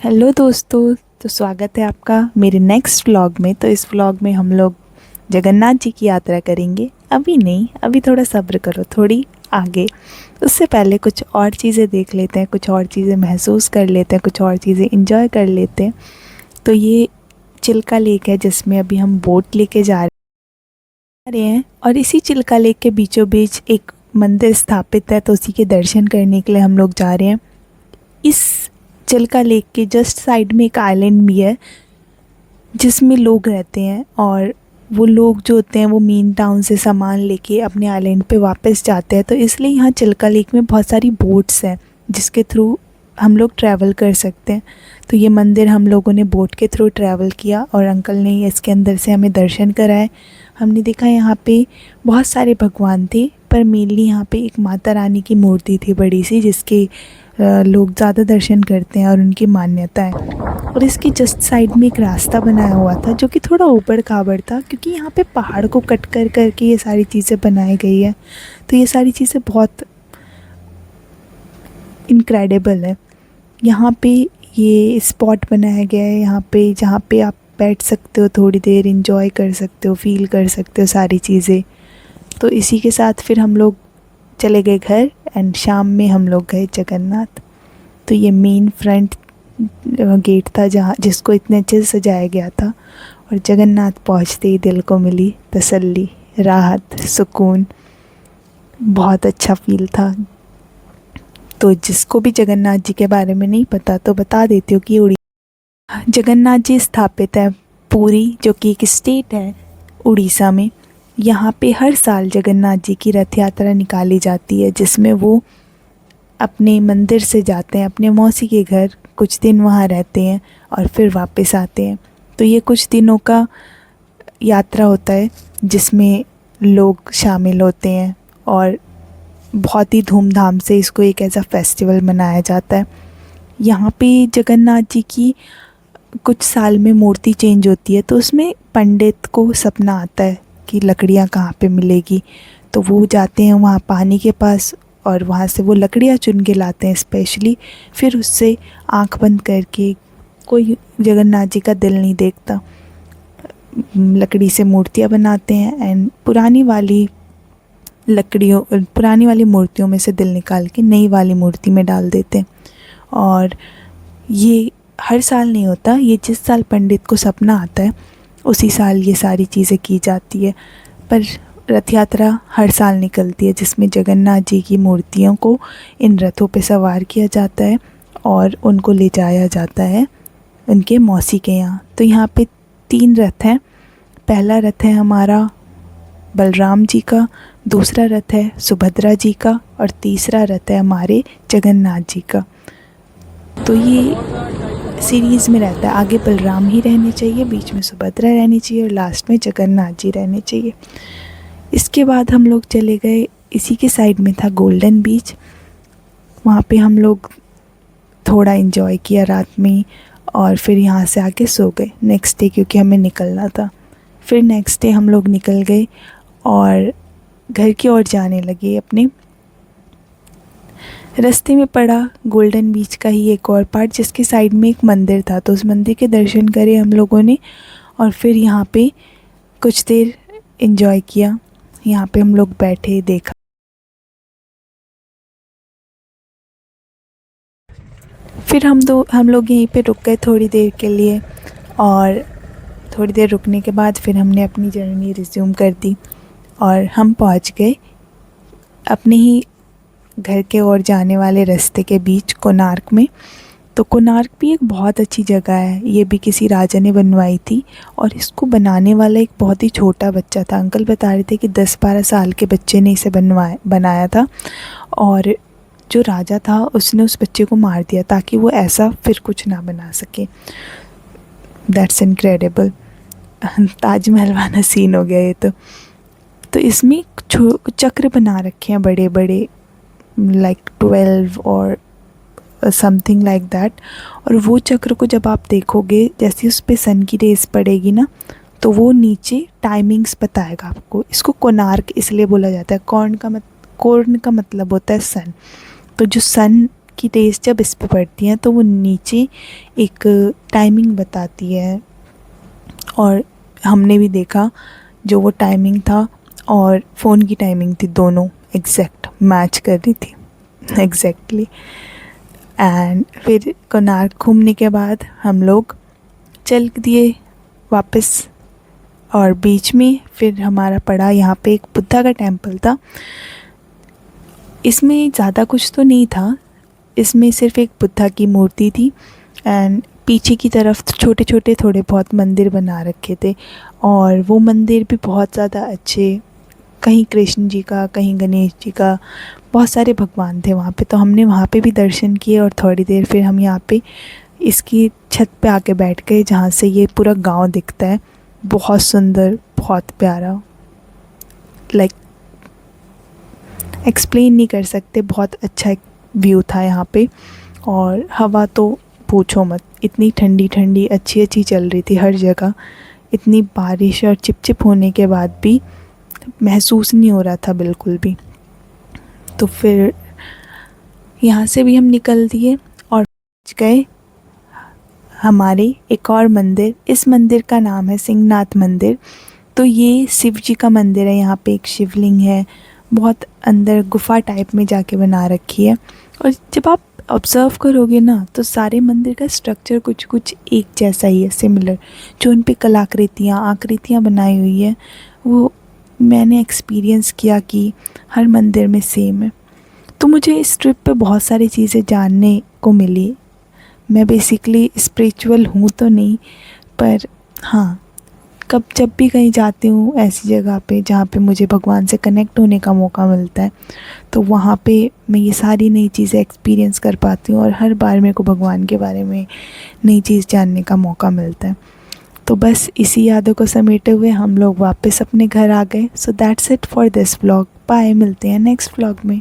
Hello दोस्तों। तो स्वागत है आपका मेरे नेक्स्ट व्लॉग में। तो इस व्लॉग में हम लोग जगन्नाथ जी की यात्रा करेंगे। अभी नहीं, अभी थोड़ा सब्र करो, थोड़ी आगे। उससे पहले कुछ और चीज़ें देख लेते हैं, कुछ और चीज़ें महसूस कर लेते हैं, कुछ और चीज़ें इंजॉय कर लेते हैं। तो ये चिल्का लेक है जिसमें अभी हम बोट लेके जा रहे हैं, और इसी चिल्का लेक के बीचों बीच एक मंदिर स्थापित है, तो उसी के दर्शन करने के लिए हम लोग जा रहे हैं। इस चिल्का लेक के जस्ट साइड में एक आइलैंड भी है जिसमें लोग रहते हैं, और वो लोग जो होते हैं वो मेन टाउन से सामान लेके अपने आइलैंड पे वापस जाते हैं। तो इसलिए यहाँ चिल्का लेक में बहुत सारी बोट्स हैं जिसके थ्रू हम लोग ट्रैवल कर सकते हैं। तो ये मंदिर हम लोगों ने बोट के थ्रू ट्रैवल किया, और अंकल ने इसके अंदर से हमें दर्शन कराए। हमने देखा यहाँ पे बहुत सारे भगवान थे, पर मेनली यहाँ पे एक माता रानी की मूर्ति थी बड़ी सी, जिसके लोग ज़्यादा दर्शन करते हैं और उनकी मान्यता है। और इसके जस्ट साइड में एक रास्ता बनाया हुआ था जो कि थोड़ा ऊबड़ खाबड़ था, क्योंकि यहाँ पे पहाड़ को कट कर करके ये सारी चीज़ें बनाई गई है। तो ये सारी चीज़ें बहुत इनक्रेडिबल है। यहाँ पे ये स्पॉट बनाया गया है, यहाँ पे जहाँ पे आप बैठ सकते हो, थोड़ी देर इंजॉय कर सकते हो, फील कर सकते हो सारी चीज़ें। तो इसी के साथ फिर हम लोग चले गए घर, एंड शाम में हम लोग गए जगन्नाथ। तो ये मेन फ्रंट गेट था जहाँ जिसको इतने अच्छे से सजाया गया था, और जगन्नाथ पहुँचते ही दिल को मिली तसल्ली, राहत, सुकून। बहुत अच्छा फील था। तो जिसको भी जगन्नाथ जी के बारे में नहीं पता तो बता देती हूँ कि जगन्नाथ जी स्थापित है पुरी, जो कि एक स्टेट है उड़ीसा में। यहाँ पे हर साल जगन्नाथ जी की रथ यात्रा निकाली जाती है, जिसमें वो अपने मंदिर से जाते हैं अपने मौसी के घर, कुछ दिन वहाँ रहते हैं और फिर वापस आते हैं। तो ये कुछ दिनों का यात्रा होता है जिसमें लोग शामिल होते हैं, और बहुत ही धूमधाम से इसको एक ऐसा फेस्टिवल मनाया जाता है। यहाँ पे जगन्नाथ जी की कुछ साल में मूर्ति चेंज होती है, तो उसमें पंडित को सपना आता है कि लकड़ियाँ कहाँ पे मिलेगी। तो वो जाते हैं वहाँ पानी के पास, और वहाँ से वो लकड़ियाँ चुन के लाते हैं स्पेशली। फिर उससे आंख बंद करके, कोई जगन्नाथ जी का दिल नहीं देखता, लकड़ी से मूर्तियाँ बनाते हैं, एंड पुरानी वाली मूर्तियों में से दिल निकाल के नई वाली मूर्ति में डाल देते हैं। और ये हर साल नहीं होता, ये जिस साल पंडित को सपना आता है उसी साल ये सारी चीज़ें की जाती है। पर रथ यात्रा हर साल निकलती है, जिसमें जगन्नाथ जी की मूर्तियों को इन रथों पे सवार किया जाता है और उनको ले जाया जाता है उनके मौसी के यहाँ। तो यहाँ पे 3 रथ हैं। पहला रथ है हमारा बलराम जी का, दूसरा रथ है सुभद्रा जी का, और तीसरा रथ है हमारे जगन्नाथ जी का। तो ये सीरीज़ में रहता है, आगे बलराम ही रहने चाहिए, बीच में सुभद्रा रहनी चाहिए, और लास्ट में जगन्नाथ जी रहने चाहिए। इसके बाद हम लोग चले गए, इसी के साइड में था गोल्डन बीच। वहाँ पे हम लोग थोड़ा इन्जॉय किया रात में, और फिर यहाँ से आके सो गए नेक्स्ट डे, क्योंकि हमें निकलना था। फिर नेक्स्ट डे हम लोग निकल गए और घर की ओर जाने लगे अपने। रास्ते में पड़ा गोल्डन बीच का ही एक और पार्ट, जिसके साइड में एक मंदिर था, तो उस मंदिर के दर्शन करे हम लोगों ने, और फिर यहाँ पे कुछ देर एंजॉय किया। यहाँ पे हम लोग बैठे, देखा। फिर हम लोग यहीं पे रुक गए थोड़ी देर के लिए, और थोड़ी देर रुकने के बाद फिर हमने अपनी जर्नी रिज्यूम कर दी, और हम पहुँच गए अपने ही घर के ओर जाने वाले रास्ते के बीच, कोणार्क में। तो कोणार्क भी एक बहुत अच्छी जगह है, ये भी किसी राजा ने बनवाई थी, और इसको बनाने वाला एक बहुत ही छोटा बच्चा था। अंकल बता रहे थे कि 10-12 साल के बच्चे ने इसे बनाया था, और जो राजा था उसने उस बच्चे को मार दिया ताकि वो ऐसा फिर कुछ ना बना सके। That's incredible. ताजमहल वाला सीन हो गया ये तो इसमें चक्र बना रखे हैं बड़े बड़े, लाइक 12 और समथिंग लाइक दैट। और वो चक्र को जब आप देखोगे, जैसे उस पर सन की रेस पड़ेगी ना, तो वो नीचे टाइमिंग्स बताएगा आपको। इसको कोणार्क इसलिए बोला जाता है। कॉर्न का मतलब होता है सन। तो जो सन की रेज़ जब इस पे पड़ती हैं तो वो नीचे एक टाइमिंग बताती है, और हमने भी देखा जो वो टाइमिंग था और फ़ोन की टाइमिंग थी, दोनों एग्जैक्ट मैच कर रही थी एग्जैक्टली। एंड फिर कोणार्क घूमने के बाद हम लोग चल दिए वापस, और बीच में फिर हमारा पड़ा यहाँ पे एक बुद्धा का टेम्पल था। इसमें ज़्यादा कुछ तो नहीं था, इसमें सिर्फ एक बुद्धा की मूर्ति थी एंड पीछे की तरफ छोटे छोटे थोड़े बहुत मंदिर बना रखे थे, और वो मंदिर भी बहुत ज़्यादा अच्छे, कहीं कृष्ण जी का, कहीं गणेश जी का, बहुत सारे भगवान थे वहाँ पे। तो हमने वहाँ पे भी दर्शन किए, और थोड़ी देर फिर हम यहाँ पे इसकी छत पे आके बैठ गए जहाँ से ये पूरा गांव दिखता है। बहुत सुंदर, बहुत प्यारा, लाइक एक्सप्लेन नहीं कर सकते, बहुत अच्छा एक व्यू था यहाँ पे। और हवा तो पूछो मत, इतनी ठंडी ठंडी अच्छी अच्छी चल रही थी हर जगह। इतनी बारिश और चिपचिप होने के बाद भी महसूस नहीं हो रहा था बिल्कुल भी। तो फिर यहाँ से भी हम निकल दिए और गए हमारे एक और मंदिर। इस मंदिर का नाम है सिंहनाथ मंदिर। तो ये शिव जी का मंदिर है, यहाँ पे एक शिवलिंग है, बहुत अंदर गुफा टाइप में जाके बना रखी है। और जब आप ऑब्ज़र्व करोगे ना तो सारे मंदिर का स्ट्रक्चर कुछ कुछ एक जैसा ही है, सिमिलर। जो उन पे कलाकृतियाँ आकृतियाँ बनाई हुई है वो मैंने एक्सपीरियंस किया कि हर मंदिर में सेम है। तो मुझे इस ट्रिप पे बहुत सारी चीज़ें जानने को मिली। मैं बेसिकली स्पिरिचुअल हूँ तो नहीं, पर हाँ, जब भी कहीं जाती हूँ ऐसी जगह पे जहाँ पे मुझे भगवान से कनेक्ट होने का मौका मिलता है, तो वहाँ पे मैं ये सारी नई चीज़ें एक्सपीरियंस कर पाती हूँ, और हर बार मेरे को भगवान के बारे में नई चीज़ जानने का मौका मिलता है। तो बस इसी यादों को समेटे हुए हम लोग वापस अपने घर आ गए। So that's it for this vlog. Bye, मिलते हैं नेक्स्ट व्लॉग में।